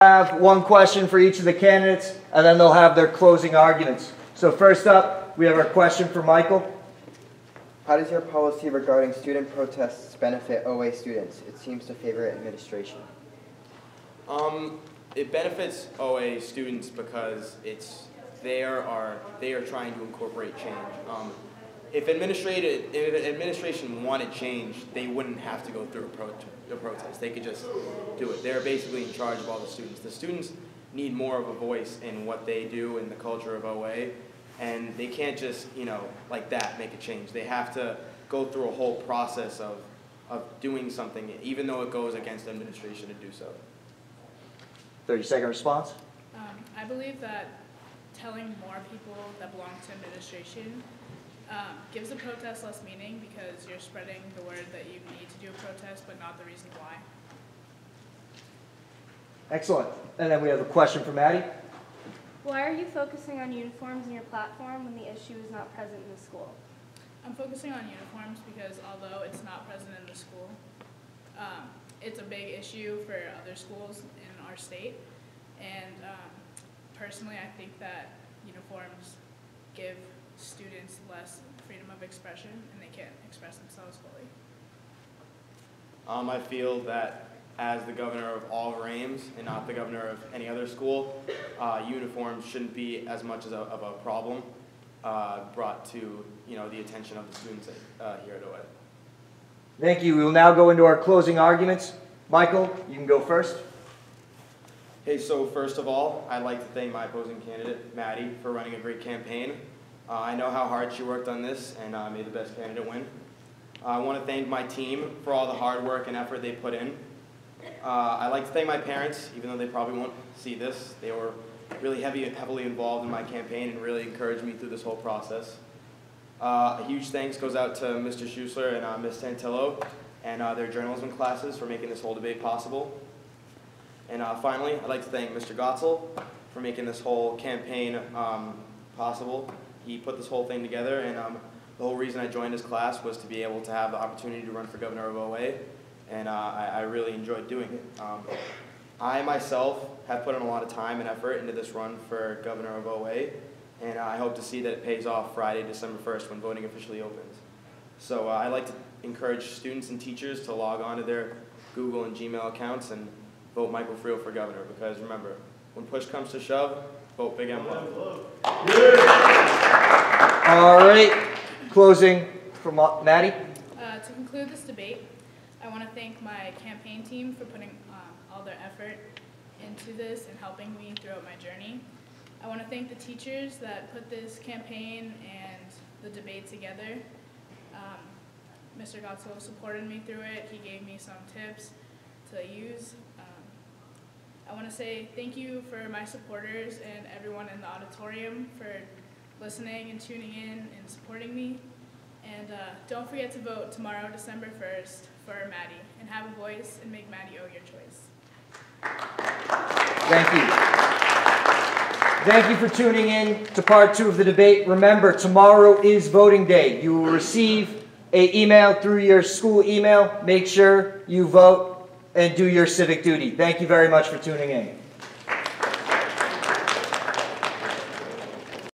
Have one question for each of the candidates, and then they'll have their closing arguments. So first up, we have our question for Michael. How does your policy regarding student protests benefit OA students? It seems to favor administration. It benefits OA students because they are trying to incorporate change. If administration wanted change, they wouldn't have to go through a protest. They could just do it. They're basically in charge of all the students. The students need more of a voice in what they do in the culture of OA, and they can't just, like that, make a change. They have to go through a whole process of doing something, even though it goes against administration to do so. 30-second response. I believe that telling more people that belong to administration gives a protest less meaning, because you're spreading the word that you need to do a protest, but not the reason why. Excellent. And then we have a question for Maddie. Why are you focusing on uniforms in your platform when the issue is not present in the school? I'm focusing on uniforms because although it's not present in the school, it's a big issue for other schools in our state. And personally, I think that uniforms give students less freedom of expression, and they can't express themselves fully. I feel that as the governor of all of Ames and not the governor of any other school, uniforms shouldn't be as much of a problem brought to the attention of the students here at OA. Thank you. We will now go into our closing arguments. Michael, you can go first. Hey, so first of all, I'd like to thank my opposing candidate, Maddie, for running a great campaign. I know how hard she worked on this and made the best candidate win. I want to thank my team for all the hard work and effort they put in. I'd like to thank my parents, even though they probably won't see this. They were really heavily involved in my campaign and really encouraged me through this whole process. A huge thanks goes out to Mr. Schuessler and Ms. Santillo and their journalism classes for making this whole debate possible. And finally, I'd like to thank Mr. Gotzel for making this whole campaign possible. He put this whole thing together, and the whole reason I joined his class was to be able to have the opportunity to run for governor of OA, and I really enjoyed doing it. I myself have put in a lot of time and effort into this run for governor of OA, and I hope to see that it pays off Friday, December 1st, when voting officially opens. So I'd like to encourage students and teachers to log on to their Google and Gmail accounts and vote Michael Friel for governor, because remember, when push comes to shove, vote Big M Love. All right, closing from Maddie. To conclude this debate, I want to thank my campaign team for putting all their effort into this and helping me throughout my journey. I want to thank the teachers that put this campaign and the debate together. Mr. Gotzel supported me through it. He gave me some tips to use. I want to say thank you for my supporters and everyone in the auditorium for listening and tuning in and supporting me. And don't forget to vote tomorrow, December 1st, for Maddie, and have a voice and make Maddie O your choice. Thank you. Thank you for tuning in to part 2 of the debate. Remember, tomorrow is voting day. You will receive an email through your school email. Make sure you vote and do your civic duty. Thank you very much for tuning in.